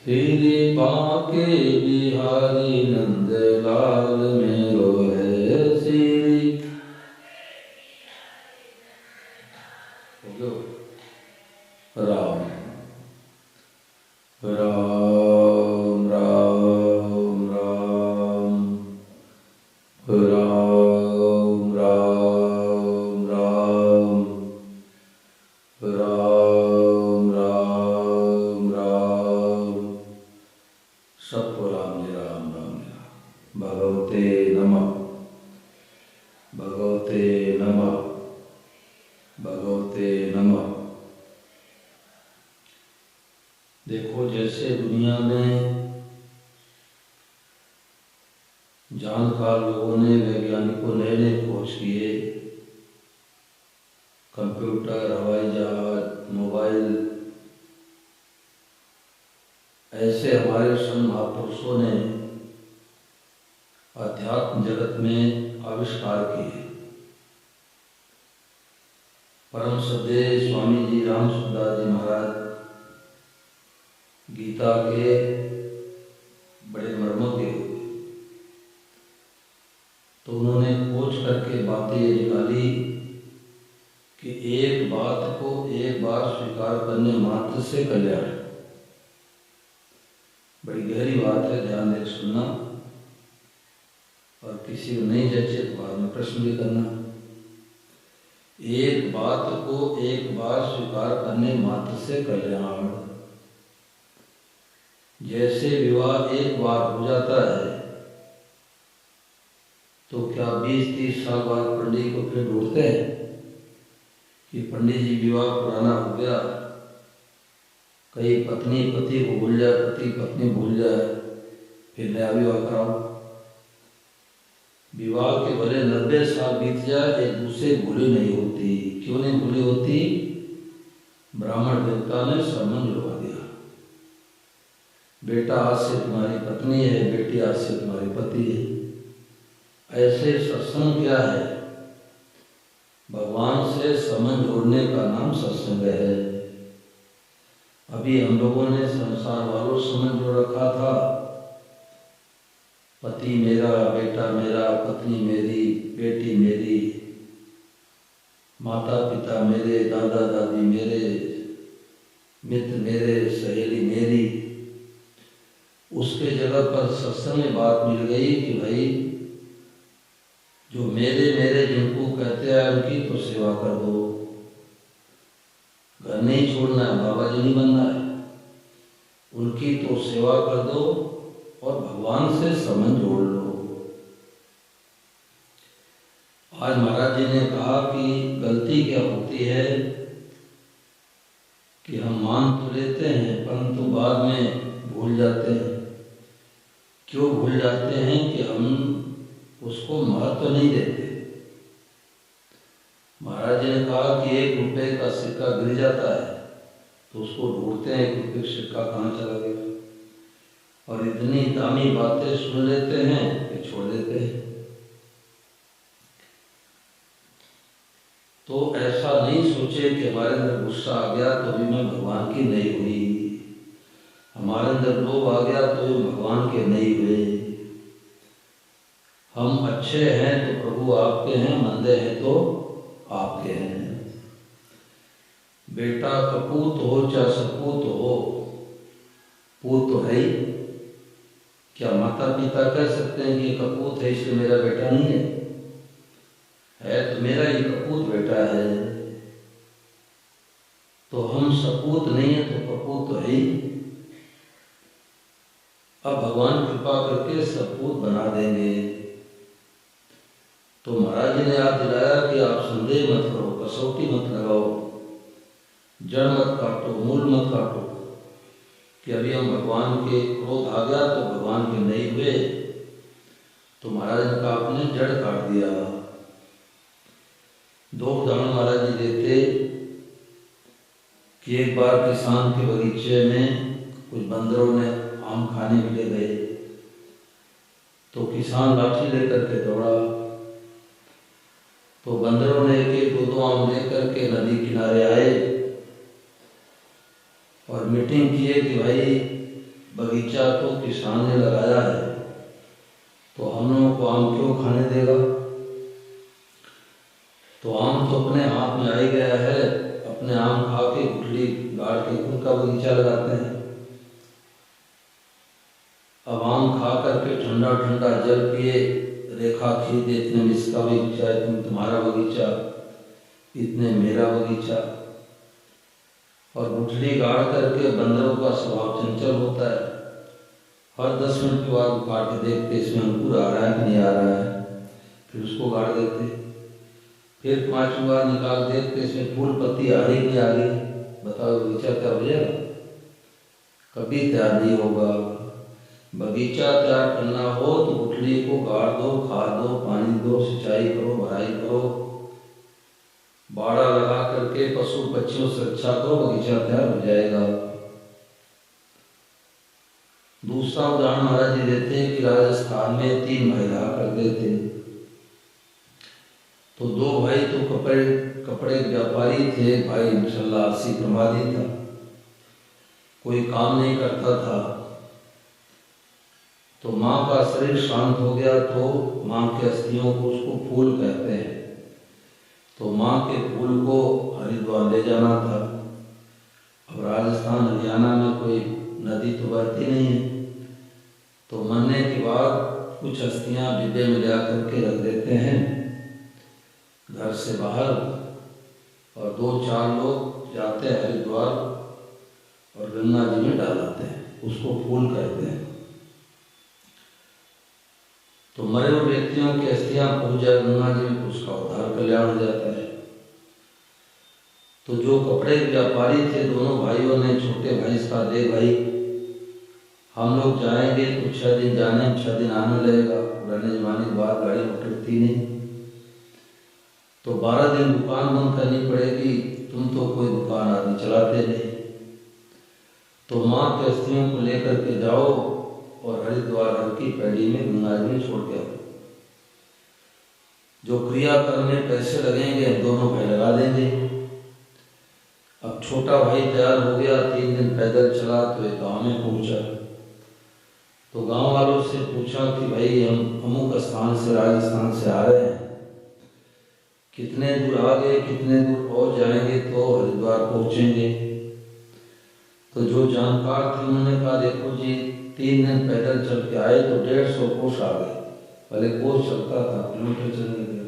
श्री बांके बिहारी नंद लाल मेरो है श्री। राम राम राम राम राम राम राम राम राम राम। सबको राम जी राम राम जी राम। भगवते नमः भगवते नमः भगवते नमः। देखो, जैसे दुनिया में जानकार लोगों ने, वैज्ञानिकों ने खोज किए, कंप्यूटर, हवाई जहाज, मोबाइल, ऐसे हमारे संत महापुरुषों ने अध्यात्म जगत में आविष्कार किए। परम श्रद्धेय स्वामी जी राम सुखदास जी महाराज गीता के बड़े मर्मज्ञ हुए, तो उन्होंने खोज करके बातें ये निकाली कि एक बात को एक बार स्वीकार करने मात्र से कल्याण। बड़ी गहरी बात है, ध्यान दे सुनना, और किसी को नहीं जचे तो बाद में प्रश्न भी करना। एक बात को एक बार स्वीकार करने मात्र से कल्याण। जैसे विवाह एक बार हो जाता है तो क्या 20-30 साल बाद पंडित को फिर ढूंढते हैं कि पंडित जी विवाह पुराना हो गया, कहीं पत्नी पति को भूल जाए, पति पत्नी भूल जाए, फिर नया विवाह कराओ। विवाह के भले 90 साल बीत जाए, एक दूसरे भूली नहीं होती। क्यों नहीं भूली होती? ब्राह्मण देवता ने संबंध जुड़वा दिया। बेटा आज से तुम्हारी पत्नी है, बेटी आज से तुम्हारी पति है। ऐसे सत्संग क्या है? भगवान से संबंध जोड़ने का नाम सत्संग है। अभी हम लोगों ने संसार वालों संबंध जोड़ रखा था, पति मेरा, बेटा मेरा, पत्नी मेरी, बेटी मेरी, माता पिता मेरे, दादा दादी मेरे, मित्र मेरे, सहेली मेरी। उसके जगह पर सत्संग में बात मिल गई कि भाई जो मेरे मेरे जिनको कहते हैं उनकी तो सेवा कर दो। घर नहीं छोड़ना है, बाबा जी नहीं बनना है, उनकी तो सेवा कर दो और भगवान से संबंध जोड़ लो। आज महाराज जी ने कहा कि गलती क्या होती है कि हम मान तो लेते हैं परंतु बाद में भूल जाते हैं। क्यों भूल जाते हैं? कि हम उसको महत्व नहीं देते। महाराज जी ने कहा कि 1 रुपए का सिक्का गिर जाता है तो उसको ढूंढते हैं 1 रुपए का सिक्का कहाँ चला गया, और इतनी दामी बातें सुन लेते हैं कि छोड़ देते हैं। तो ऐसा नहीं सोचे कि हमारे अंदर गुस्सा आ गया तो भी मैं भगवान की नहीं हुई, हमारे अंदर लोभ आ गया तो भी भगवान के नहीं हुए। हम अच्छे हैं तो प्रभु आपके हैं, मंदे हैं तो आपके हैं। बेटा कपूत हो चाहे सपूत हो, पूत तो है ही। क्या माता पिता कह सकते हैं कि कपूत है इसलिए मेरा बेटा नहीं है? है तो मेरा ही कपूत बेटा है। तो हम सपूत नहीं है तो कपूत तो है ही। अब भगवान कृपा करके सपूत बना देंगे। तो महाराज जी ने याद दिलाया कि आप संदेह मत करो, कसौटी मत लगाओ, जड़ मत काटो, मूल मत काटो कि अभी हम भगवान के क्रोध आ गया तो भगवान के नहीं हुए। तो महाराज ने कहा आपने जड़ काट दिया। 2 उदाहरण महाराज जी देते कि एक बार किसान के बगीचे में कुछ बंदरों ने आम खाने के लिए गए, तो किसान लाठी लेकर के दौड़ा, तो बंदरों ने 1-2 आम लेकर के नदी किनारे आए और मीटिंग किए कि भाई बगीचा तो किसान ने लगाया है, तो हम लोगों को आम क्यों खाने देगा? तो आम तो अपने हाथ में आ ही गया है, अपने आम खा के गुठली गाड़ के उनका बगीचा लगाते हैं। अब आम खा करके ठंडा ठंडा जल पिए, रेखा खींच, इतने में इसका बगीचा, इतने तुम्हारा बगीचा, इतने मेरा बगीचा। और गुठली गाड़ करके बंदरों का स्वभाव चंचल होता है, हर 10 मिनट के बाद काट के देखते इसमें अंकुर आ रहा है कि नहीं आ रहा है, फिर उसको गाड़ देते। फिर 5वीं बार निकाल देखते इसमें फूल पत्ती आ रही नहीं आ रही, बताओ बगीचा तैयार हो जाएगा? कभी तैयार नहीं होगा। बगीचा तैयार करना हो तो गुठली को गाड़ दो, खाद दो, पानी दो, सिंचाई करो, भराई करो, बाड़ा लगा करके पशु पक्षियों से रक्षा करो, बगीचा तैयार हो जाएगा। दूसरा उदाहरण महाराज जी देते हैं कि राजस्थान में 3 भाई रहा करते थे। तो 2 भाई तो कपड़े के व्यापारी थे, एक भाई इंशाल्लाह आलसी प्रमादी था, कोई काम नहीं करता था। तो माँ का शरीर शांत हो गया तो माँ के अस्थियों को, उसको फूल कहते हैं, तो माँ के फूल को हरिद्वार ले जाना था। अब राजस्थान हरियाणा में कोई नदी तो बहती नहीं है, तो मरने के बाद कुछ अस्थियां डिब्बे में ले करके रख देते हैं घर से बाहर, और 2-4 लोग जाते हैं हरिद्वार और गंगा जी में डालते हैं, उसको फूल कहते हैं। तो मरे हुए व्यक्तियों की अस्थियां पहुंच जाए गंगा जी में, उसका उद्धार कल्याण हो जाता है। तो जो कपड़े के व्यापारी थे, दोनों भाइयों ने छोटे भाई से कहा, दे भाई हम लोग जाएंगे तो 6 दिन जाने 6 दिन आने लगेगा, पुराने जमाने की बात, गाड़ी मोटर थी नहीं, तो 12 दिन दुकान बंद करनी पड़ेगी, तुम तो कोई दुकान आदमी चलाते नहीं, तो माँ के अस्थियों को लेकर के जाओ और हरिद्वार की पैड़ी में गंगा जी में छोड़ के आओ। जो क्रियाक्रम में पैसे लगेंगे दोनों भाई लगा देंगे। अब छोटा भाई तैयार हो गया, 3 दिन पैदल चला तो एक गाँव में पहुंचा। तो गांव वालों से पूछा कि भाई हम अमुक स्थान से, राजस्थान से आ रहे हैं, कितने दूर आगे, कितने दूर और जाएंगे तो हरिद्वार पहुंचेंगे? तो जो जानकार थे उन्होंने कहा, देखो जी 3 दिन पैदल चल के आए तो 150 कोस आ गए, पहले कोस चलता था, किलोमीटर चलने गया।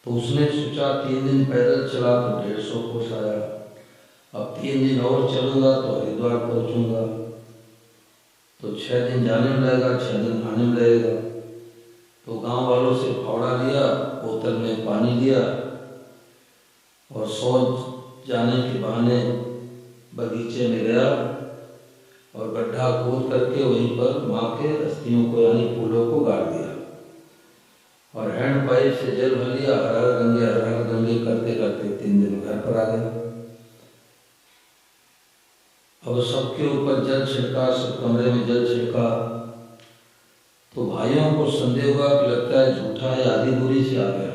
तो उसने सोचा 3 दिन पैदल चला तो 150 कोस आया, अब 3 दिन और चलूंगा तो हरिद्वार पहुंचूंगा, तो 6 दिन जाने में लगेगा, 6 दिन आने में लगेगा। तो गांव वालों से फावड़ा लिया, बोतल में पानी लिया और शौच जाने के बहाने बगीचे में गया और गड्ढा खोद करके वहीं पर माँ के अस्थियों को यानी फूलों को गाड़ दिया और हैंड पाइप से जल भर लिया, हर हर गंगे करते करते 3 दिन घर पर आ गया। अब सबके ऊपर जल छिड़का, सब कमरे में जल छिड़का, तो भाइयों को संदेह हुआ कि लगता है झूठा है, आधी दूरी से आ गया,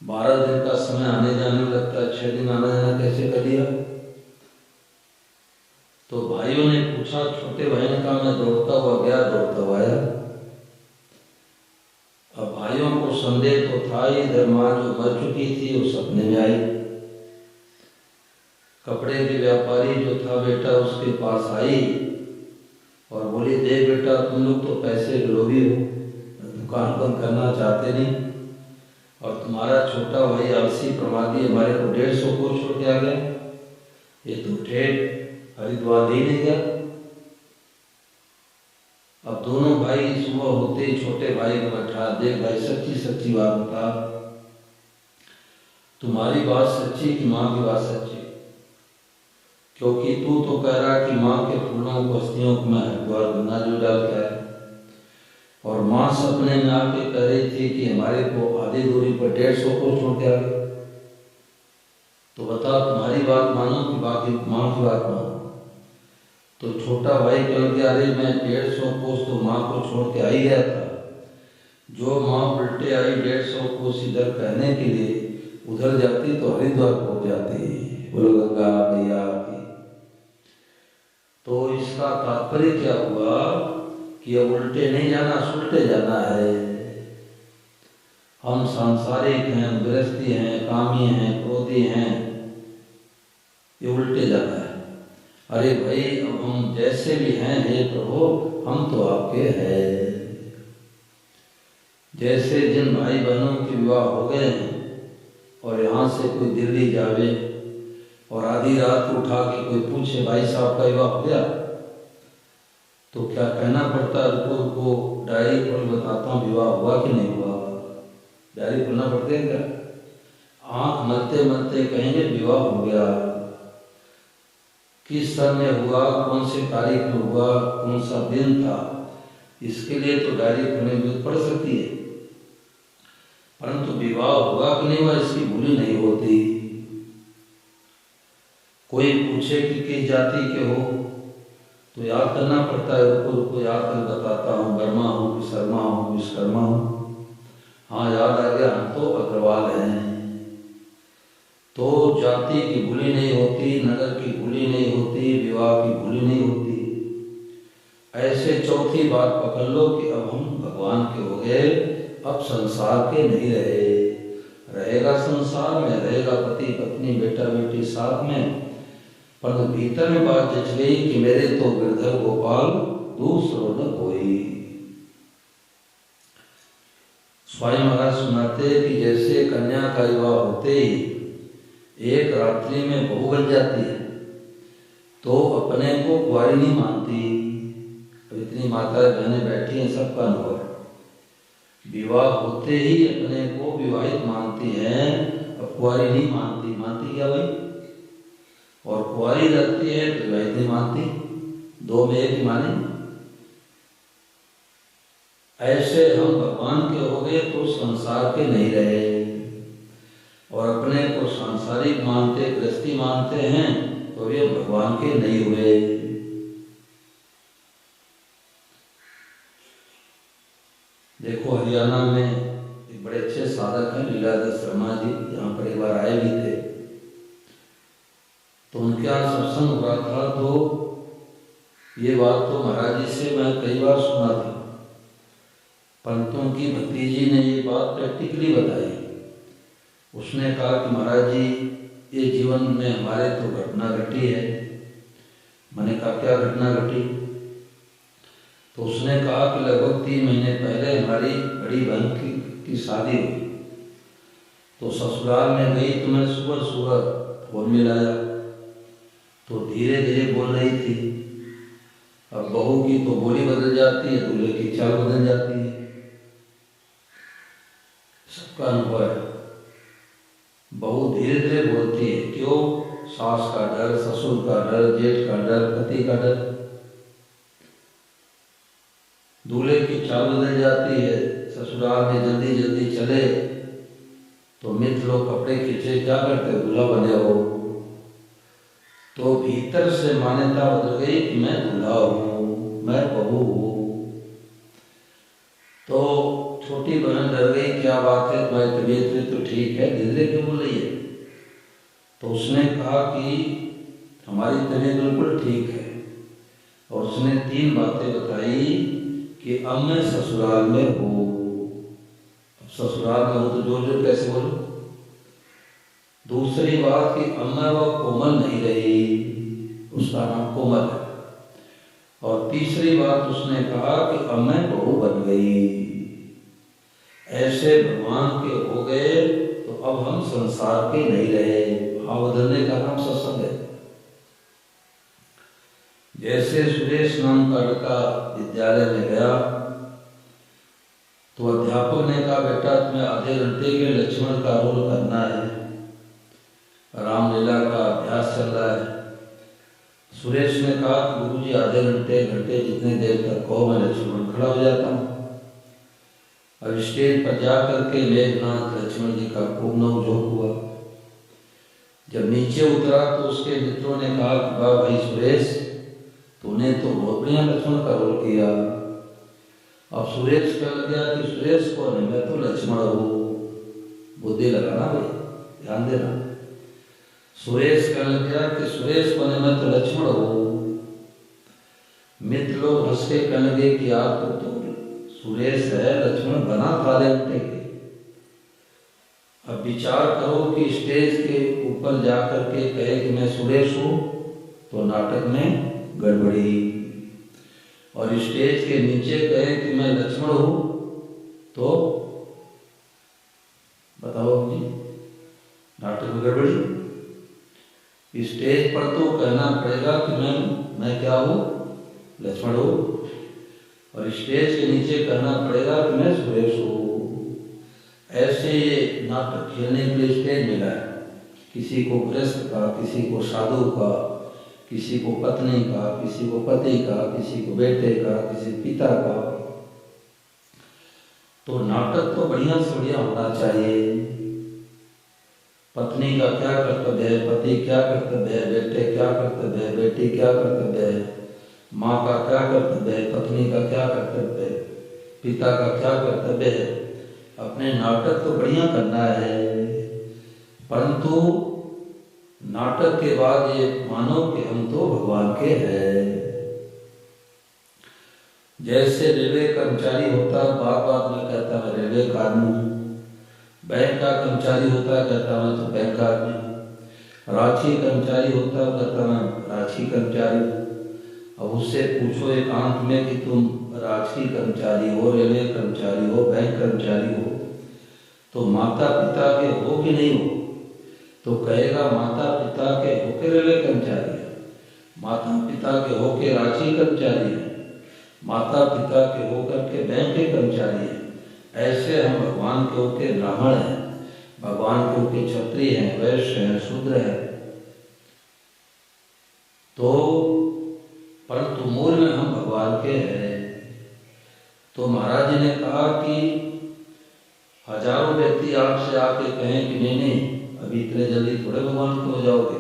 12 दिन का समय आने जाने में लगता है, 6 दिन आना जाना कैसे कर दिया? तो भाइयों ने पूछा, छोटे भाई ने कहा मैं दौड़ता हुआ गया, दौड़ता हुआ आया। अब भाइयों को संदेह तो था ही, इधर माँ जो मर चुकी थी वो सपने में आई, कपड़े के व्यापारी जो था बेटा उसके पास आई और बोली, देख बेटा तुम लोग तो पैसे के लोभी हो, दुकान बंद करना चाहते नहीं, और तुम्हारा छोटा भाई आलसी प्रमादी हमारे को 150 को छोड़ के आ गया, ये तो ठेठ हरिद्वार ही नहीं गया। अब दोनों भाई सुबह होते ही छोटे भाई को बैठा, देख भाई सच्ची सच्ची बात बता, तुम्हारी बात सच्ची कि माँ की बात सच्ची? क्योंकि तू तो कह रहा कि माँ के फूलों को, अस्थियों को मैं हरिद्वार गंगा जी डाल के आया, और माँ सपने में आके कह रही थी कि हमारे को आधी दूरी पर 150 को छोड़ के आ गए, तो बता तुम्हारी बात मानो कि बाकी माँ की बात मानो? तो छोटा भाई कह गया, अरे मैं 150 कोस तो माँ को छोड़ के आ ही गया था, जो माँ उल्टे आई 150 कोस इधर कहने के लिए, उधर जाती तो हरिद्वार पहुंच जाती। बोलो गंगा मैया की। तो इसका तात्पर्य क्या हुआ कि अब उल्टे नहीं जाना, सुलटे जाना है। हम सांसारिक हैं, गृहस्थी हैं, कामी हैं, क्रोधी हैं, ये उल्टे जाना है। अरे भाई, अब हम जैसे भी हैं, हे प्रभु, हम तो आपके हैं। जैसे जिन भाई बहनों के विवाह हो गए हैं और यहाँ से कोई दिल्ली जावे और आधी रात को उठा के कोई पूछे भाई साहब का विवाह हो गया, तो क्या कहना पड़ता है? रुको रुको, डायरी खोल बताता हूँ विवाह हुआ कि नहीं हुआ। डायरी खोलना पड़ते हैं क्या? आँख मलते मलते कहेंगे विवाह हो गया। किस समय हुआ, कौन से तारीख में हुआ, कौन सा दिन था, इसके लिए तो डायरी खोलने की पड़ सकती है, परंतु विवाह हुआ कि नहीं हुआ इसकी भूली नहीं होती। कोई पूछे कि किस जाति के हो, तो याद करना पड़ता है। रुको रुको, याद कर बताता हूँ, वर्मा हूँ कि शर्मा हूँ, विश्वकर्मा हूँ। हाँ, याद आ गया, हम तो अग्रवाल हैं। तो जाति की भूली नहीं होती, नगर की भूली नहीं होती, विवाह की भूली नहीं होती। ऐसे चौथी बात पकड़ लो कि अब हम भगवान के हो गए, अब संसार के नहीं रहे। रहेगा संसार में, रहेगा पति पत्नी बेटा बेटी साथ में, पर भीतर में बात जच गई कि मेरे तो गिरधर गोपाल दूसरो न कोई। स्वामी महाराज सुनाते कि जैसे कन्या का विवाह होते ही एक रात्रि में बहू बन जाती है, तो अपने को कुंवारी नहीं मानती। अब इतनी माता बहनें बैठी हैं, सबका अनुभव है। विवाह होते ही अपने को विवाहित मानती हैं, अब कुंवारी नहीं मानती। मानती क्या भाई? और कुंवारी रखती है तो विवाहित नहीं मानती, दो में एक ही माने। ऐसे हम भगवान के हो गए तो संसार के नहीं रहे, और अपने को सांसारिक मानते, गृहस्थी मानते हैं, तो वे भगवान के नहीं हुए। देखो, हरियाणा में एक बड़े अच्छे साधक हैं लीलाधर शर्मा जी, यहाँ पर एक बार आए भी थे। तो उनके यहाँ सत्संग हुआ था, तो ये बात तो महाराज जी से मैं कई बार सुना था, परंतु उनकी भतीजी ने ये बात प्रैक्टिकली बताई। उसने कहा कि महाराज जी, ये जीवन में हमारे तो घटना घटी है। मैंने कहा क्या घटना घटी? तो उसने कहा कि लगभग 3 महीने पहले हमारी बड़ी बहन की शादी हुई, तो ससुराल में गई तो मैं सुबह सुबह फोन मिलाया, तो धीरे धीरे बोल रही थी। अब बहू की तो बोली बदल जाती है, दूल्हे की चाल बदल जाती है, सबका अनुभव है। बहू धीरे धीरे बोलती है, क्यों? सास का डर, ससुर का डर, जेठ का डर, पति का डर। दूल्हे की चाल बदल जाती है, ससुराल में जल्दी जल्दी चले तो मित्र लोग कपड़े खींचे, क्या करते, दूल्हा बने हो। तो भीतर से मान्यता बदल गई कि मैं दूल्हा हूँ, मैं बहू हूँ। तो छोटी बहन डर गई, क्या बात है, तुम्हारी तबीयत तो ठीक है, धीरे क्यों बोल रही है? तो उसने कहा कि हमारी तबीयत बिल्कुल ठीक है, और उसने 3 बातें बताई कि अब मैं ससुराल में हूँ। अब ससुराल में हूँ तो जोर जोर कैसे बोलूं? दूसरी बात कि अब मैं वो कोमल नहीं रही, उसका नाम कोमल है। और तीसरी बात उसने कहा कि अब मैं बहू बन गई। ऐसे भगवान के हो गए तो अब हम संसार के नहीं रहे। भाव बदलने का नाम सत्संग है। जैसे सुरेश नाम का लड़का विद्यालय में गया तो अध्यापक ने कहा, बेटा तुम्हें आधे घंटे के लक्ष्मण का रोल करना है, रामलीला का अभ्यास चल रहा है। सुरेश ने कहा कि गुरुजी आधे घंटे जितने देर तक कहो मैं लक्ष्मण खड़ा हो जाता हूँ। अब स्टेज पर जा करके मेघनाथ लक्ष्मण जी का खूब नौजोक हुआ। जब नीचे उतरा तो उसके मित्रों ने कहा कि वाह भाई सुरेश, तूने तो बहुत बढ़िया लक्ष्मण का रोल किया। अब सुरेश कह गया कि सुरेश कौन है, मैं तो लक्ष्मण हूँ। बुद्धि लगाना भाई, ध्यान देना। सुरेश कह गया कि सुरेश कौन है, मैं तो लक्ष्मण हूँ। मित्र लोग हंस के कहने लगे कि यार तो सुरेश है, लक्ष्मण बना था लेटे के। अब विचार करो कि स्टेज के ऊपर जाकर के कहे कि मैं सुरेश हूँ तो नाटक में गड़बड़ी, और स्टेज के नीचे कहे कि मैं लक्ष्मण हूँ तो बताओ जी, नाटक में गड़बड़ी। स्टेज पर तो कहना पड़ेगा कि मैं क्या हूँ, लक्ष्मण हूँ, और स्टेज के नीचे कहना पड़ेगा कि मैं सुरेश हूँ। ऐसे ये नाटक खेलने के लिए स्टेज मिला है। किसी को गृहस्थ का, किसी को साधु का, किसी को पत्नी का, किसी को पति का, किसी को बेटे का, किसी पिता का। तो नाटक तो बढ़िया से बढ़िया होना चाहिए। पत्नी का क्या कर्तव्य है, पति क्या कर्तव्य है, बेटे क्या कर्तव्य है, बेटी क्या कर्तव्य है, माँ का क्या कर्तव्य है, पत्नी का क्या कर्तव्य है, पिता का क्या कर्तव्य है। अपने नाटक तो बढ़िया करना है, परंतु नाटक के बाद ये मानो कि हम तो भगवान के हैं। जैसे रेलवे कर्मचारी होता है, बार बार में कहता मैं रेलवे का आदमी हूँ। बैंक का कर्मचारी होता है, कहता मैं तो बैंक का आदमी हूँ। रांची कर्मचारी होता है, कहता मैं रांची कर्मचारी हूँ। अब उससे पूछो एकांत में कि तुम रांची कर्मचारी हो, रेलवे कर्मचारी हो, बैंक कर्मचारी हो, तो माता पिता के हो कि नहीं हो? तो कहेगा माता पिता के होके रेलवे कर्मचारी है, माता पिता के होके रांची कर्मचारी है, माता पिता के होकर के बैंक के कर्मचारी है। ऐसे हम भगवान के होके ब्राह्मण हैं, भगवान के होके क्षत्रिय हैं, वैश्य हैं, शूद्र हैं। तो परंतु मूल में हम भगवान के हैं। तो महाराज जी ने कहा कि हजारों व्यक्ति आपसे आके कहें कि नहीं अभी इतने जल्दी थोड़े भगवान के हो जाओगे,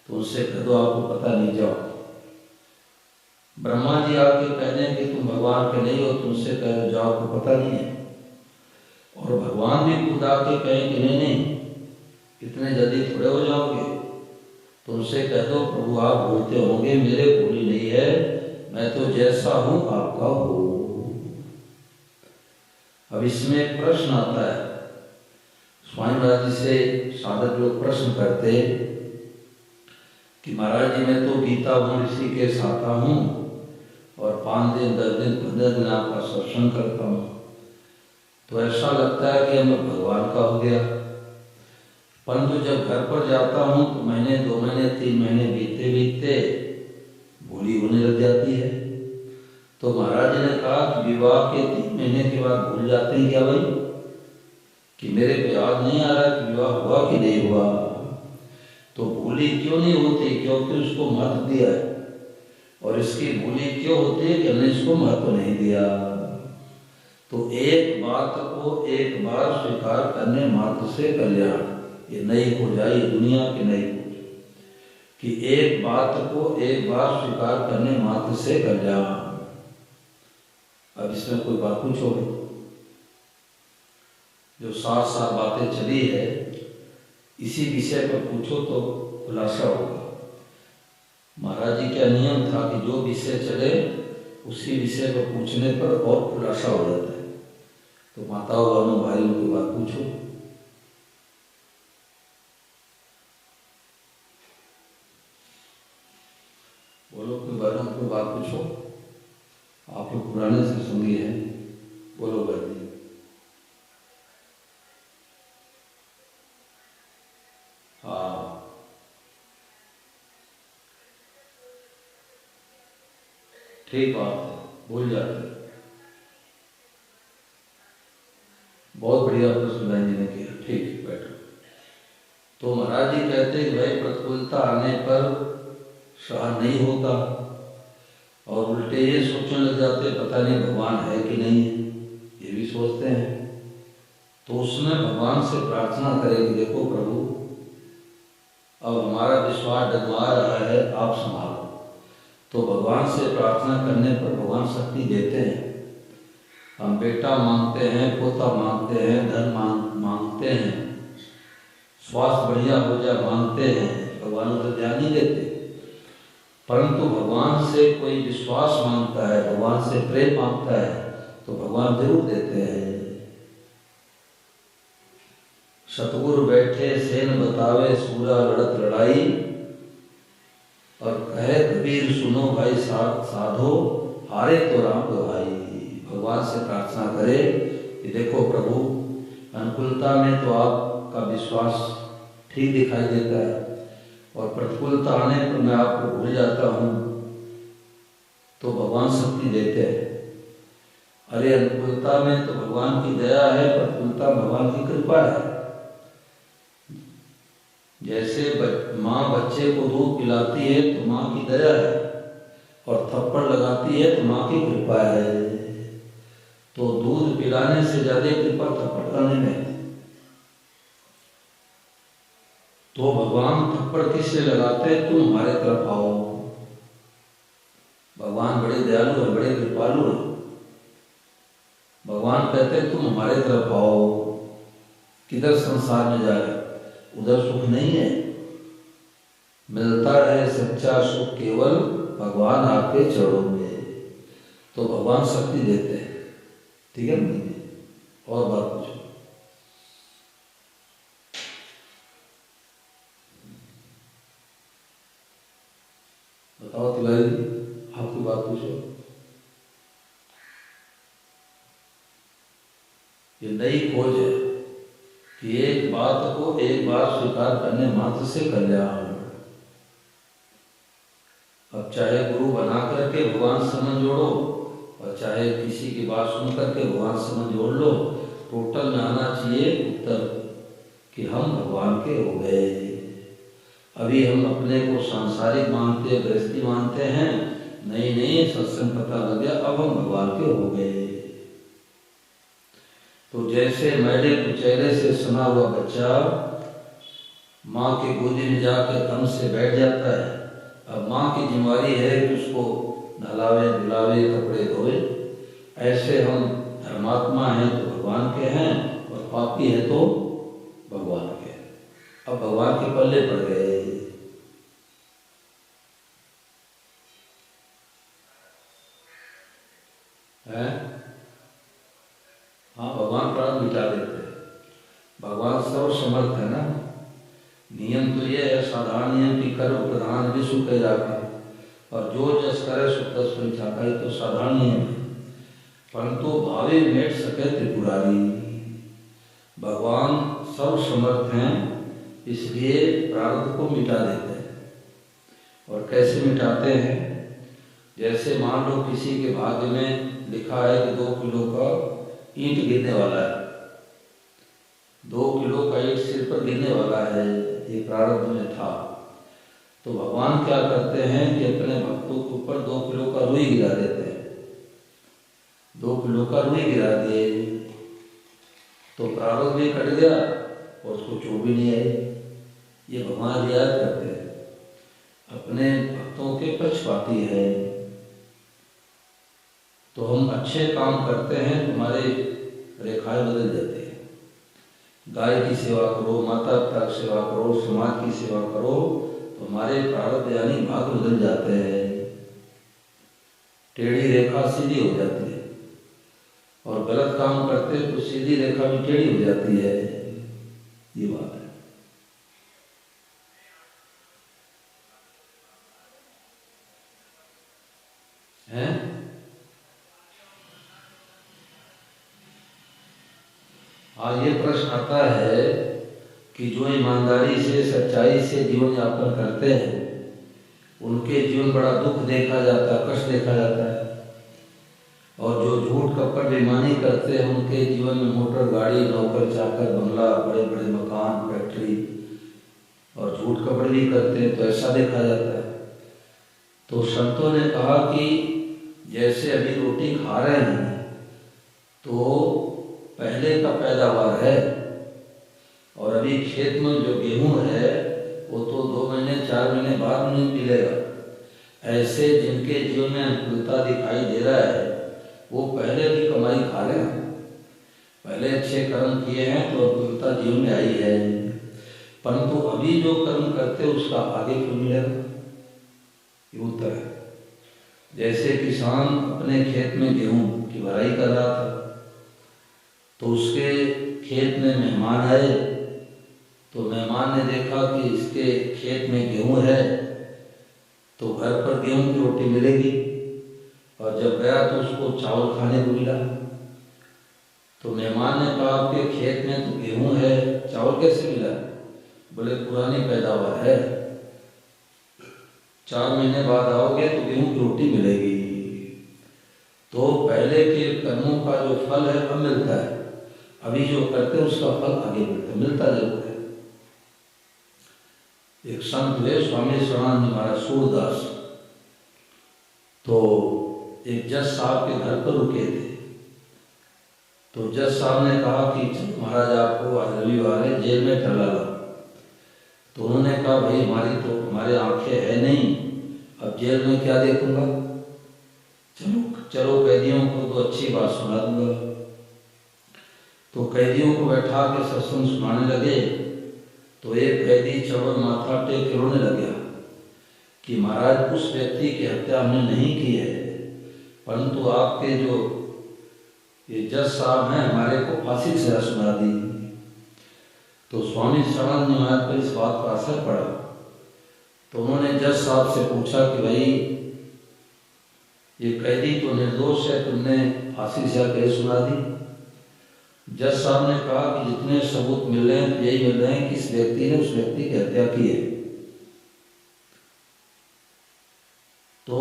तो उससे कह दो आपको पता नहीं, जाओ। ब्रह्मा जी आके कहने कि तुम भगवान के नहीं हो, तुमसे कह दो जाओ, आपको पता नहीं है। और भगवान भी खुद आके कहें कि नहीं इतने जल्दी थोड़े हो जाओगे, तो उनसे कह दो प्रभु आप बोलते होंगे, मेरे भूली नहीं है, मैं तो जैसा हूं आपका हूं। अब इसमें एक प्रश्न आता है, स्वामी महाराज जी से साधक लोग प्रश्न करते कि महाराज जी मैं तो गीता ऋषि के साथा हूँ और 5 दिन 10 दिन 15 दिन आपका सत्संग करता हूँ, तो ऐसा लगता है कि मैं भगवान का हो गया। परंतु जब घर पर जाता हूँ तो महीने 2 महीने 3 महीने बीतते बीतते भूली होने लग जाती है। तो महाराज जी ने कहा कि विवाह के 3 महीने के बाद भूल जाते हैं क्या भाई, कि मेरे को याद नहीं आ रहा कि विवाह हुआ कि नहीं हुआ। तो भूली क्यों नहीं होती, क्योंकि उसको महत्व दिया है। और इसकी भूली क्यों होती है कि हमने इसको महत्व नहीं दिया। तो एक बात को एक बार स्वीकार करने मात्र से कल्याण, ये नई खोज आई दुनिया की नई खोज, कि एक बात को एक बार स्वीकार करने मात्र से कल्याण। अब इसमें कोई बात पूछोगे, जो 7 बातें चली है इसी विषय पर पूछो तो खुलासा होगा। महाराज जी का नियम था कि जो विषय चले उसी विषय पर पूछने पर और खुलासा हो जाता है। तो माताओं बहनों भाइयों की बात पूछो। बोलो, कोई बहनों की बात पूछो। आप लोग पुराने से सुनी है, बोलो बहन। हाँ, ठीक बात है, भूल जाते हैं। बहुत बढ़िया प्रश्न बहन जी ने किया, ठीक बैठो। तो महाराज जी कहते हैं भाई प्रतिकूलता आने पर सहन नहीं होता और उल्टे ये सोचने लग जाते पता नहीं भगवान है कि नहीं है, ये भी सोचते हैं। तो उसमें भगवान से प्रार्थना करें कि देखो प्रभु अब हमारा विश्वास डगमगा रहा है, आप संभालो। तो भगवान से प्रार्थना करने पर भगवान शक्ति देते हैं। हम बेटा मांगते हैं, पोता मांगते हैं, धन मांगते हैं, स्वास्थ्य बढ़िया हो जाए मांगते हैं, भगवान उधर ध्यान नहीं देते। परंतु भगवान से कोई विश्वास मांगता है, भगवान से प्रेम मांगता है, तो भगवान जरूर देते हैं। सतगुरु बैठे सेन बतावे सूरा लड़त लड़ाई, और कहे कबीर सुनो भाई साधो हारे तो राम गवाई। भगवान से प्रार्थना करे कि देखो प्रभु, अनुकूलता में तो आपका विश्वास ठीक दिखाई देता है, और प्रतिकूलता आने पर मैं आपको भूल जाता हूँ, तो भगवान शक्ति देते हैं। अरे अनुकूलता में तो भगवान की दया है, प्रतिकूलता भगवान की कृपा है। जैसे माँ बच्चे को दूध पिलाती है तो माँ की दया है, और थप्पड़ लगाती है तो माँ की कृपा है। तो दूध पिलाने से ज्यादा कृपा थप्पड़ लगाने में। तो भगवान थप्पड़ किससे लगाते हैं? तुम हमारे तरफ आओ। भगवान बड़े दयालु है, बड़े कृपालु है। भगवान कहते हैं तुम हमारे तरफ आओ। किधर संसार में जा रहे, उधर सुख नहीं है। मिलता रहे सच्चा सुख केवल भगवान आपके चरणों में। तो भगवान शक्ति देते हैं। ठीक है ना? और बात पूछो। बताओ तिवारी, आपकी बात पूछो। ये नई खोज है कि एक बात को एक बार स्वीकार करने मात्र से कल्याण। अब चाहे गुरु बना करके भगवान से मन जोड़ो, और चाहे किसी की बात सुन करके भगवान से मन जोड़ लो, टोटल में आना चाहिए उत्तर कि हम भगवान के हो गए। अभी हम अपने को सांसारिक मानते, गृहस्थी मानते हैं। नहीं, सत्संग पता लग गया, अब हम भगवान के हो गए। तो जैसे मैले कुचैले से सना हुआ बच्चा माँ के गोदी में जाकर दम से बैठ जाता है, अब माँ की जिम्मेदारी है कि उसको नहलावे धुलावे, कपड़े धोए। ऐसे हम धर्मात्मा हैं तो भगवान के हैं, और पापी है तो भगवान के। अब भगवान के पल्ले पड़ गए हैं। हाँ, भगवान प्राण मिटा देते हैं। भगवान सर्व समर्थ है ना। नियम तो ये है, साधारण नियम की कर्म प्रधान विश्व के जाके, और जो जस करे सो तस फल चाका, ये तो साधारण नियम है। परंतु भावे मेट सके त्रिपुरारी। भगवान सर्व समर्थ हैं, इसलिए प्रारब्ध को मिटा देते हैं। और कैसे मिटाते हैं? जैसे मान लो किसी के भाग्य में लिखा है कि 2 किलो का ईंट गिरने वाला है, 2 किलो का ईंट सिर पर गिरने वाला है, ये प्रारब्ध में था। तो भगवान क्या करते हैं कि अपने भक्तों के ऊपर 2 किलो का रुई गिरा देते हैं। 2 किलो का रुई गिरा दिए तो प्रारब्ध भी कट गया और उसको चोट भी नहीं आई। ये भगवान रियायत करते हैं, अपने भक्तों के पक्षपाती है। तो हम अच्छे काम करते हैं, तुम्हारे रेखाएं बदल जाती है। गाय की सेवा करो, माता पिता की सेवा करो, समाज की सेवा करो, तो हमारे प्रारब्ध यानी भाग बदल जाते हैं। टेढ़ी रेखा सीधी हो जाती है, और गलत काम करते तो सीधी रेखा भी टेढ़ी हो जाती है। ये बात है। हाँ, ये प्रश्न आता है कि जो ईमानदारी से, सच्चाई से जीवन यापन करते हैं, उनके जीवन बड़ा दुख देखा जाता है, कष्ट देखा जाता है। और जो झूठ कपट बेईमानी करते हैं, उनके जीवन में मोटर गाड़ी, नौकर चाकर, बंगला, बड़े बड़े मकान, फैक्ट्री, और झूठ कपट भी करते हैं, तो ऐसा देखा जाता है। तो संतों ने कहा कि जैसे अभी रोटी खा रहे हैं तो पहले का पैदावार है, और अभी खेत में जो गेहूं है वो तो 2 महीने 4 महीने बाद नहीं मिलेगा। ऐसे जिनके जीवन में अनुकूलता दिखाई दे रहा है, वो पहले की कमाई खा रहे हैं, पहले अच्छे कर्म किए हैं तो अनुकूलता जीवन में आई है। परंतु अभी जो कर्म करते उसका आगे क्यों मिलेगा? ये उत्तर है। जैसे किसान अपने खेत में गेहूं की भराई कर रहा था, तो उसके खेत में मेहमान आए, तो मेहमान ने देखा कि इसके खेत में गेहूं है, तो घर पर गेहूं की रोटी मिलेगी, और जब गया तो उसको चावल खाने को मिला। तो मेहमान ने कहा आपके खेत में तो गेहूं है, चावल कैसे मिला? बोले पुरानी पैदावार है, 4 महीने बाद आओगे तो गेहूं की रोटी मिलेगी। तो पहले के कर्मों का जो फल है अब मिलता है, अभी जो करते हैं उसका फल आगे मिलता जरूर है। एक संत हुए स्वामी शरणानंद महाराज सूरदास, तो एक जज साहब के घर पर रुके थे। तो जज साहब ने कहा कि महाराज आपको आज रविवार है, जेल में ठहरा लो। तो उन्होंने कहा भाई हमारे आंखें है नहीं, अब जेल में क्या देखूंगा, चलो कैदियों को तो अच्छी बात सुना दूंगा। तो कैदियों को बैठा के सत्संग सुनाने लगे। तो एक कैदी चौड़ माथा टेक के रोने लग गया कि महाराज उस व्यक्ति की हत्या हमने नहीं की है, परंतु आपके जो ये जज साहब हैं हमारे को फांसी की सजा सुना दी। तो स्वामी शरणानंद महाराज पर इस बात का असर पड़ा। तो उन्होंने जज साहब से पूछा कि भाई ये कैदी तो निर्दोष है, तुमने फांसी की सजा कैसे सुना दी? जज साहब ने कहा कि जितने सबूत मिल रहे हैं यही मिल रहे हैं कि इस व्यक्ति ने उस व्यक्ति की हत्या की है। तो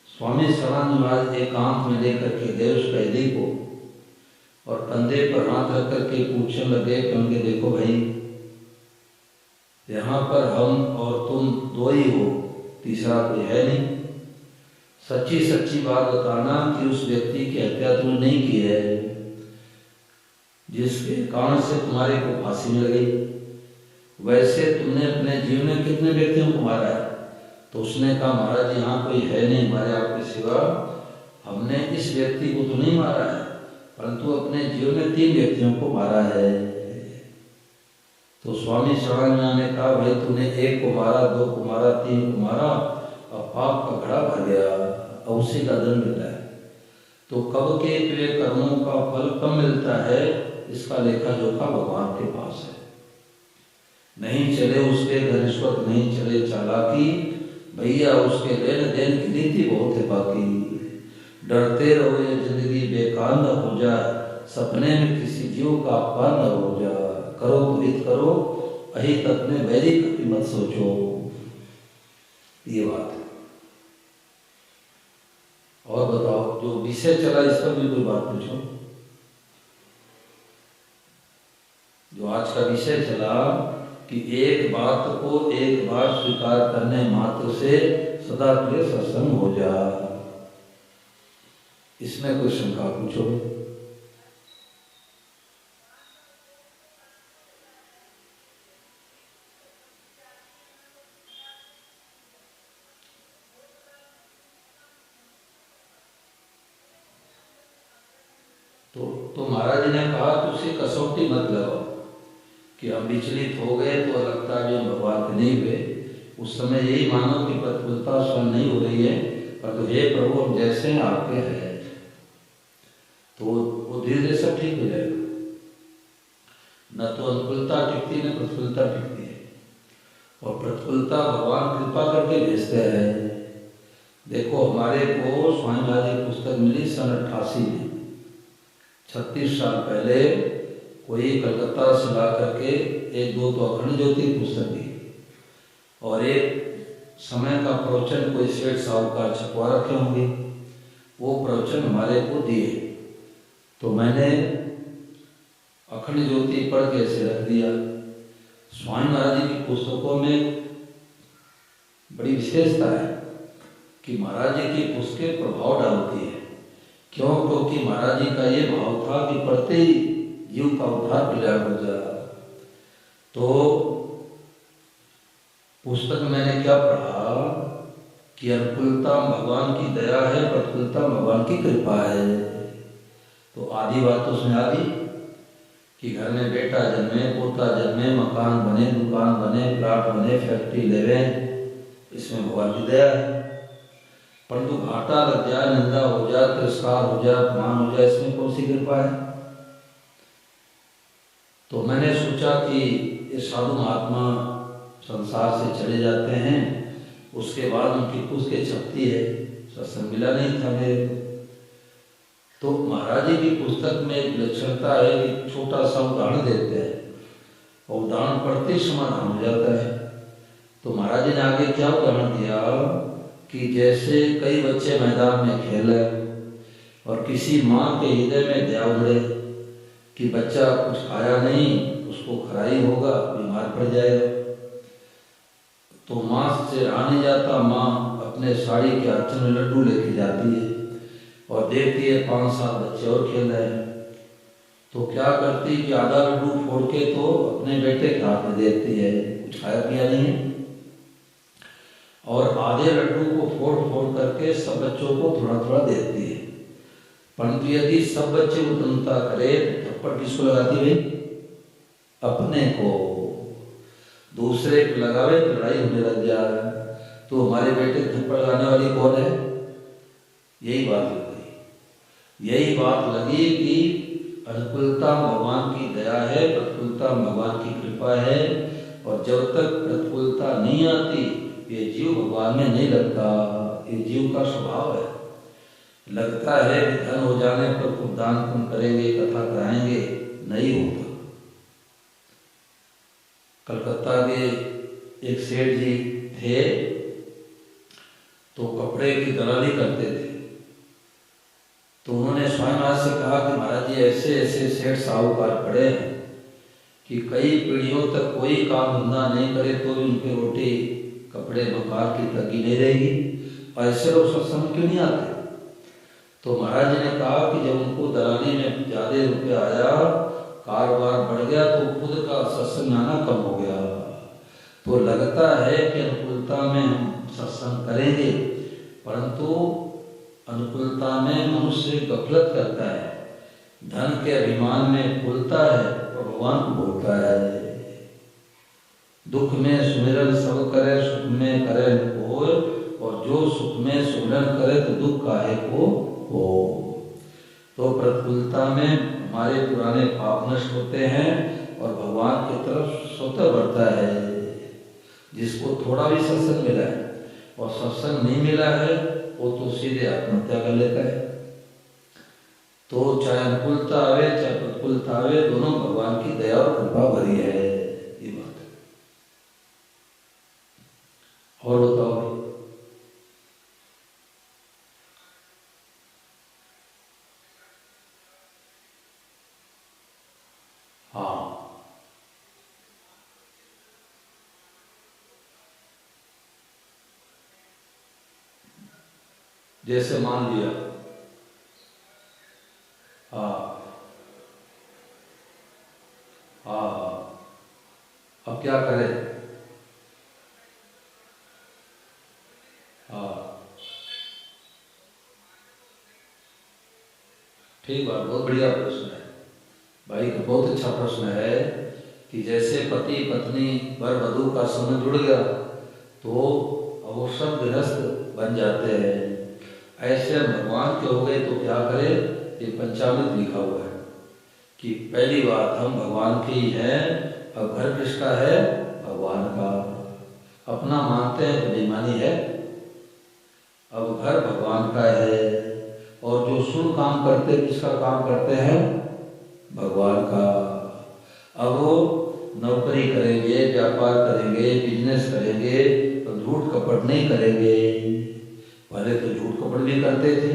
स्वामी शरणानंद महाराज एक आंख में लेकर के गए उस कैदी को, और कंधे पर हाथ रख करके पूछने लगे कि उनके देखो भाई, यहाँ पर हम और तुम दो ही हो, तीसरा कोई है नहीं। सच्ची सच्ची बात बताना कि उस व्यक्ति की हत्या तुमने नहीं की है जिसके कारण से तुम्हारे को फांसी मिल गई। वैसे तुमने अपने जीवन में कितने व्यक्तियों को मारा है? तो उसने कहा महाराज यहाँ कोई है नहीं हमारे आपके सिवा, हमने इस व्यक्ति को तो नहीं मारा है, परंतु अपने जीवन में 3 व्यक्तियों को मारा है। तो स्वामी शरणानंद ने कहा भाई तूने 1 को मारा, 2 को मारा, 3 को मारा, अब पाप का घड़ा भर गया, अब उसी का दंड मिला है। तो कब के तुझे कर्मों का फल कब मिलता है, इसका लेखा जोखा भगवान के पास है। नहीं चले उसके घर रिश्वत, नहीं चले चालाकी, भैया उसके लेन देन की नीति बहुत है बाकी। डरते रहो ये जिंदगी बेकार न हो जाए, सपने में किसी जीव का अपमान न हो जाए। करो तो हित करो, अहित अपने वैरी कभी मत सोचो। ये बात है। और बताओ जो विषय चला इस पर भी कोई बात पूछो। जो आज का विषय चला कि एक बात को एक बार स्वीकार करने मात्र से सदा के लिए सत्संग हो जा, इसमें कोई शंका पूछो। तो महाराज जी ने कहा कि उसे कसौटी मत लगाओ कि हम विचलित हो गए तो लगता है हम भगवान के नहीं हुए। उस समय यही मानो कि प्रतिकूलता स्वयं नहीं हो रही है, पर तो हे प्रभु हम जैसे हैं आपके हैं, तो वो धीरे धीरे सब ठीक हो जाएगा। न तो अनुकूलता टिकती न प्रतिकूलता टिकती है, और प्रतिकूलता भगवान कृपा करके भेजते हैं। देखो हमारे को स्वामी महाराज की पुस्तक मिली सन 88 में, 36 साल पहले कोई कलकत्ता से ला करके 1-2 तो अखंड ज्योति पुस्तक दी, और एक समय का प्रवचन कोई सेठ साहूकार छपवा रखे होंगे, वो प्रवचन हमारे को दिए। तो मैंने अखंड ज्योति पढ़ के ऐसे रख दिया। स्वामी महाराज जी की पुस्तकों में बड़ी विशेषता है कि महाराज जी की पुस्तकें प्रभाव डालती है। क्यों? क्योंकि महाराज जी का ये भाव था कि पढ़ते ही जीव का उद्धार कल्याण हो जाए। तो पुस्तक में मैंने क्या पढ़ा कि अनुकूलता भगवान की दया है, प्रतिकूलता भगवान की कृपा है। तो आधी बात तो उसमें आ गई कि घर में बेटा जन्मे, पोता जन्मे, मकान बने, दुकान बने, प्लाट बने, फैक्ट्री लेवे, इसमें भगवान की दया है। परंतु घाटा लग जाए, निंदा हो जाए, तिरस्कार हो जाए, अपमान हो जाए, इसमें कौन सी कृपा है? तो मैंने सोचा कि ये साधु महात्मा संसार से चले जाते हैं, उसके बाद उनकी पुस्तकें छपती है, सत्संग मिला नहीं था मेरे को। तो महाराज जी की पुस्तक में एक विलक्षणता है कि छोटा सा उदाहरण देते हैं और उदाहरण पढ़ते समाधान हो जाता है। तो महाराज जी ने आगे क्या उदाहरण दिया कि जैसे कई बच्चे मैदान में खेले और किसी माँ के हृदय में दया उमड़े कि बच्चा कुछ खाया नहीं, उसको खराई होगा, बीमार पड़ जाएगा, तो माँ से रहा नहीं जाता, माँ अपने साड़ी के आंचल में लड्डू लेके जाती है और देखती है 5-7 बच्चे और खेल रहे हैं, तो क्या करती कि आधा लड्डू फोड़ के तो अपने बेटे के हाथ में देती है, कुछ खाया पिया नहीं है, और आधे लड्डू को फोड़ फोड़ करके सब बच्चों को थोड़ा थोड़ा देती है। परंतु यदि सब बच्चे उद्दंडता करे तो थप्पड़ किसको लगाती भाई? अपने को। दूसरे को लगावे तो लड़ाई होने लग जाए, तो हमारे बेटे थप्पड़ लगाने वाली कौन है? यही बात लग गई। यही बात लगी कि अनुकूलता भगवान की दया है, प्रतिकूलता भगवान की कृपा है, और जब तक प्रतिकूलता नहीं आती ये जीव भगवान में नहीं लगता। ये जीव का स्वभाव है। लगता है कि धन हो जाने पर खूब दान पुण्य करेंगे, कथा कराएंगे, नहीं होता। कलकत्ता के एक सेठ जी थे, तो कपड़े की दलाली करते थे। तो उन्होंने स्वामी महाराज से कहा कि महाराज जी ऐसे ऐसे सेठ साहूकार पड़े हैं कि कई पीढ़ियों तक कोई काम धंधा नहीं करे तो भी उनके रोटी कपड़े मकान की तंगी नहीं रहेगी, ऐसे लोग सत्संग क्यों नहीं आते? तो महाराज जी ने कहा कि जब उनको दलाली में ज्यादा रुपया आया, कारोबार बढ़ गया, तो खुद का सत्संग आना कम हो गया। तो लगता है कि अनुकूलता में हम सत्संग करेंगे, परंतु अनुकूलता में मनुष्य गफलत करता है, धन के अभिमान में भूलता है और भगवान को भूलता है। दुख में सुमिरन सब करे, सुख में करे कोय, और जो सुख में सुमिरन करे तो दुख काहे को हो। तो प्रतिकूलता में हमारे पुराने पाप नष्ट होते हैं और भगवान की तरफ स्वतः बढ़ता है। जिसको थोड़ा भी सत्संग मिला है और सत्संग नहीं मिला है वो तो सीधे आत्महत्या कर लेता है। तो चाहे अनुकूलता आवे चाहे प्रतिकूलता आवे, दोनों भगवान की दया और कृपा भरी है, ये बात है। और बताओ भाई, हाँ जैसे मान लिया, अब क्या करें? ठीक बात, बहुत बढ़िया प्रश्न है भाई, बहुत अच्छा प्रश्न है कि जैसे पति पत्नी वर वधू का संबंध जुड़ गया तो वो सब गृहस्थ बन जाते हैं। ऐसे भगवान के हो गए तो क्या करें? ये पंचामृत लिखा हुआ है कि पहली बात हम भगवान के ही हैं, अब घर किसका है? भगवान का। अपना मानते हैं तो बेईमानी है। अब घर भगवान का है, और जो शुभ काम करते किसका काम करते हैं? भगवान का। अब वो नौकरी करेंगे, व्यापार करेंगे, बिजनेस करेंगे तो झूठ कपट नहीं करेंगे। पहले तो झूठ कपट भी करते थे,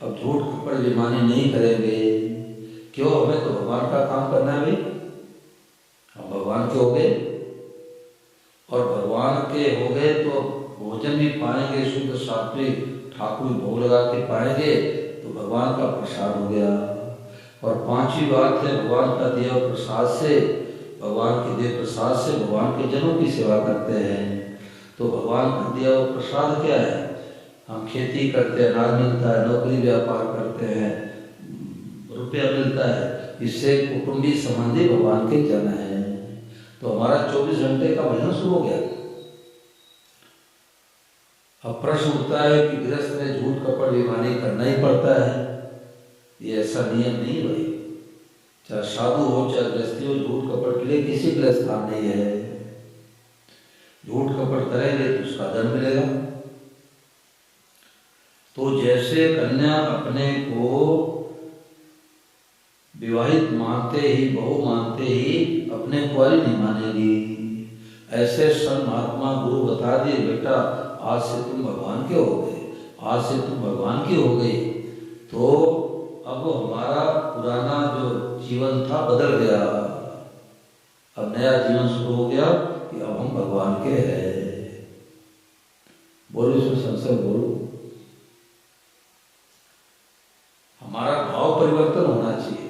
अब झूठ कपट बेईमानी नहीं करेंगे। क्यों? हमें तो भगवान का काम करना है भाई, हम भगवान के हो गए, और भगवान के हो गए तो भोजन भी पाएंगे, शुद्ध सात्विक ठाकुर भोग लगा के पाएंगे तो भगवान का प्रसाद हो गया। और पांचवी बात है, भगवान का दिया प्रसाद से, भगवान के दिए प्रसाद से भगवान के जनों की सेवा करते हैं। तो भगवान का दिया प्रसाद क्या है? हम खेती करते हैं, अनाज मिलता है, नौकरी व्यापार करते हैं, रुपया मिलता है, इससे कुटुंबी संबंधी भगवान के जन हैं। तो हमारा 24 घंटे का भजन शुरू हो गया। अब प्रश्न उठता है कि गृहस्थ में झूठ कपट बेईमानी करना ही पड़ता है? ये ऐसा नियम नहीं भाई। चाहे साधु हो चाहे गृहस्थी हो, झूठ कपट के लिए किसी के लिए स्थान नहीं है। झूठ कपट करेंगे तो उसका दंड मिलेगा। तो जैसे कन्या अपने को विवाहित मानते ही, बहू मानते ही अपने कुंवारी नहीं मानेगी, ऐसे संत महात्मा गुरु बता दिए बेटा आज से तुम भगवान के हो गए, आज से तुम भगवान की हो गई। तो अब हमारा पुराना जो जीवन था बदल गया, अब नया जीवन शुरू हो गया कि अब हम भगवान के हैं। बोलो इसमें संशय, बोलो। हमारा भाव परिवर्तन होना चाहिए।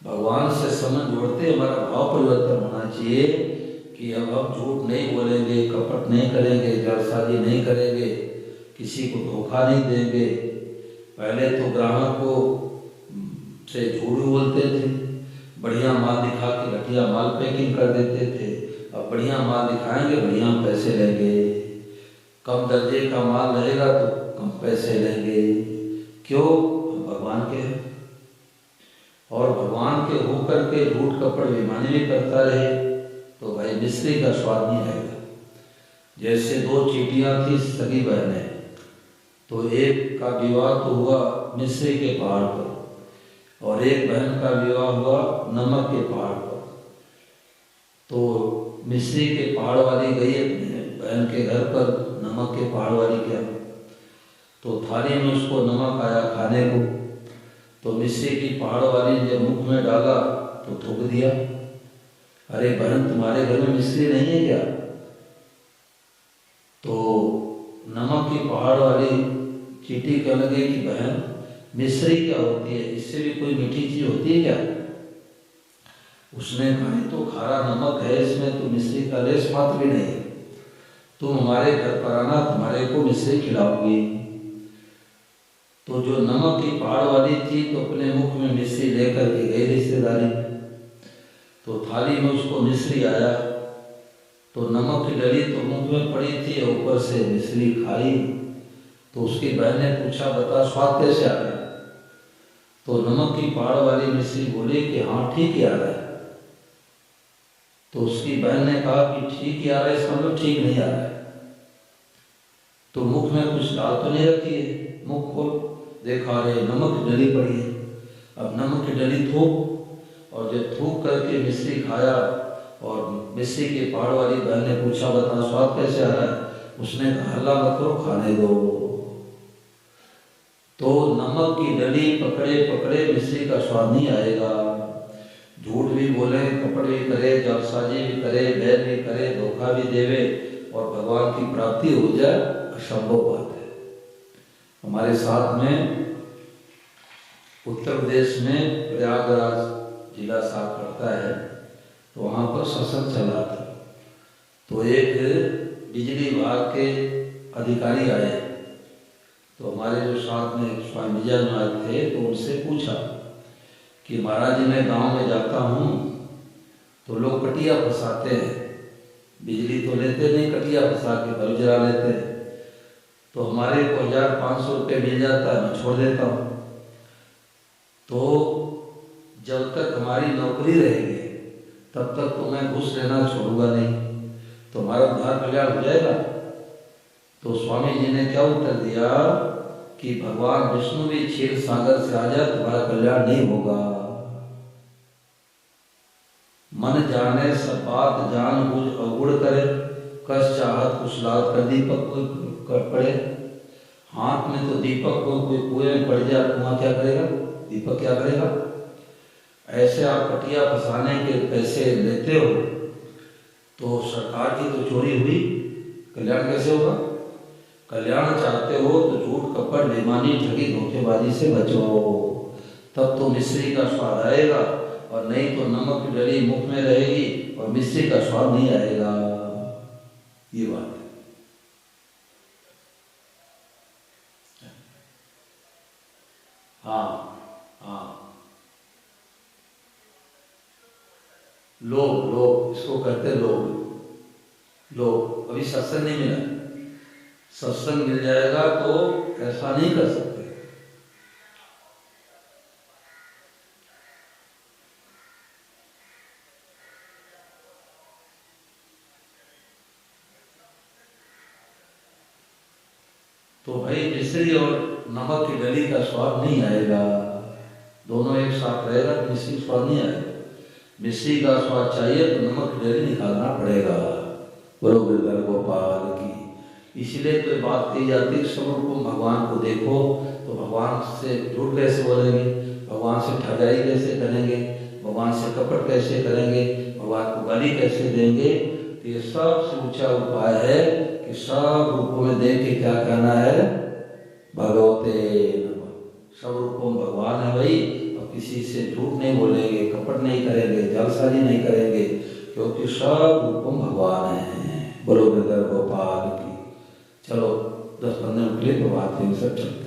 भगवान से संबंध जोड़ते हमारा भाव परिवर्तन होना चाहिए कि अब हम झूठ नहीं बोलेंगे, कपट नहीं करेंगे, जालसाजी नहीं करेंगे, किसी को धोखा नहीं देंगे। पहले तो ग्राहकों से झूठ बोलते थे, बढ़िया माल दिखा के घटिया माल पैकिंग कर देते थे। अब बढ़िया माल दिखाएंगे, बढ़िया पैसे लेंगे। कम दर्जे का माल रहेगा तो कम पैसे लेंगे। क्यों? भगवान के हैं। और भगवान के होकर के झूठ कपट बेईमानी भी करता रहे तो भाई मिश्री का स्वाद नहीं आएगा। जैसे दो चीटियां थी सगी बहनें, तो एक का विवाह तो हुआ मिश्री के पहाड़ पर और एक बहन का विवाह हुआ नमक के पहाड़ पर। तो मिश्री के पहाड़ वाली गई अपने बहन के घर पर नमक के पहाड़ वाली के यहाँ, तो थाली में उसको नमक आया खाने को, तो मिश्री की पहाड़ वाली ने जब मुख में डाला तो थूक दिया। अरे बहन तुम्हारे घर में मिश्री नहीं है क्या? तो नमक की पहाड़ वाली चीटी कहने लगी कि बहन मिश्री क्या होती है, इससे भी कोई मीठी चीज होती है क्या? उसने कहा तो खारा नमक है इसमें, तो मिश्री का लेश मात्र भी नहीं है। तुम हमारे घर पर आना, तुम्हारे को मिश्री खिलाऊंगी। तो जो नमक की पहाड़ वाली थी तो अपने मुख में मिश्री लेकर के गई रिश्तेदारी। तो थाली में उसको मिश्री आया तो नमक की डली तो मुंह में पड़ी थी, ऊपर से मिश्री खाई। तो उसकी बहन ने पूछा बता स्वाद कैसे आ रहा है? तो नमक की पहाड़ वाली मिश्री बोली कि हाँ ठीक ही आ रहा है। तो उसकी बहन ने कहा कि ठीक ही आ रहा है, इसका मतलब ठीक नहीं आ रहा है। तो मुख में कुछ डाल तो नहीं रखी है, मुख खोल देखा रे नमक की डली पड़ी है। अब नमक की डली थूक, और जब थूक करके मिश्री खाया और मिश्री के पहाड़ वाली बहन ने पूछा बता स्वाद कैसे आ रहा है? उसने कहा हल्ला मत करो खाने दो। तो नमक की डली पकड़े पकड़े मिश्री का स्वाद नहीं आएगा। झूठ भी बोले, कपट भी करे, जालसाजी भी करे, बैर भी करे, धोखा भी देवे और भगवान की प्राप्ति हो जाए, असंभव बात है। हमारे साथ में उत्तर प्रदेश में प्रयागराज जिला साफ पड़ता है, तो वहाँ पर सत्संग चला था। तो एक बिजली विभाग के अधिकारी आए, तो हमारे जो साथ में स्वामी विजय महाराज थे तो उनसे पूछा कि महाराज जी मैं गांव में जाता हूँ तो लोग कटिया फंसाते हैं, बिजली तो लेते नहीं, कटिया फंसा के बल्ब जला लेते हैं। तो हमारे को 1500 रुपये मिल जाता है, मैं छोड़ देता हूँ। तो जब तक हमारी नौकरी रहेगी तब तक तो मैं घूस लेना छोड़ूंगा नहीं, तो हमारा उद्धार कल्याण हो जाएगा। तो स्वामी जी ने क्या उत्तर दिया कि भगवान विष्णु भी क्षीर सागर से आ जाए तुम्हारा कल्याण नहीं होगा। मन जाने सब बात जान बुझ अवगुण करे, कस चाहत कुछ लाद कर दीपक को पड़े। हाथ में तो दीपक को कोई कुएं में पड़ जाए, कुआं क्या करेगा, दीपक क्या करेगा? ऐसे आप कटिया फंसाने के पैसे लेते हो तो सरकार की तो चोरी हुई, कल्याण कैसे होगा? कल्याण चाहते हो तो झूठ कपट बेईमानी ठगी धोखेबाजी से बचो, तब तो मिश्री का स्वाद आएगा, और नहीं तो नमक की डली मुख में रहेगी और मिश्री का स्वाद नहीं आएगा। ये बात है। हाँ हाँ, लोग इसको कहते लोग। अभी सत्संग नहीं मिला, सत्संग मिल जाएगा तो ऐसा नहीं कर सकते। तो भाई मिश्री और नमक की डली का स्वाद नहीं आएगा, दोनों एक साथ रहेगा तो मिश्री स्वाद नहीं आएगा। मिश्री का स्वाद चाहिए तो नमक की डली निकालना पड़ेगा। बोलो गिरधर गोपाल की। इसलिए तो बात कही जाती है स्वरूप भगवान को देखो, तो भगवान से झूठ कैसे बोलेंगे, भगवान से ठगाई कैसे करेंगे, भगवान से कपट कैसे करेंगे, भगवान को गाली कैसे देंगे। तो ये सबसे ऊंचा उपाय है कि सब रूपों में देख के क्या कहना है, भगवते नमः। सब रूपों में भगवान है भाई, और किसी से झूठ नहीं बोलेंगे, कपट नहीं करेंगे, जालसाजी नहीं करेंगे, क्योंकि सब रूपों में भगवान है। बोलो गिरधर गोपाल की। चलो 10-15 मिनट के लिए तो बात सब चलते।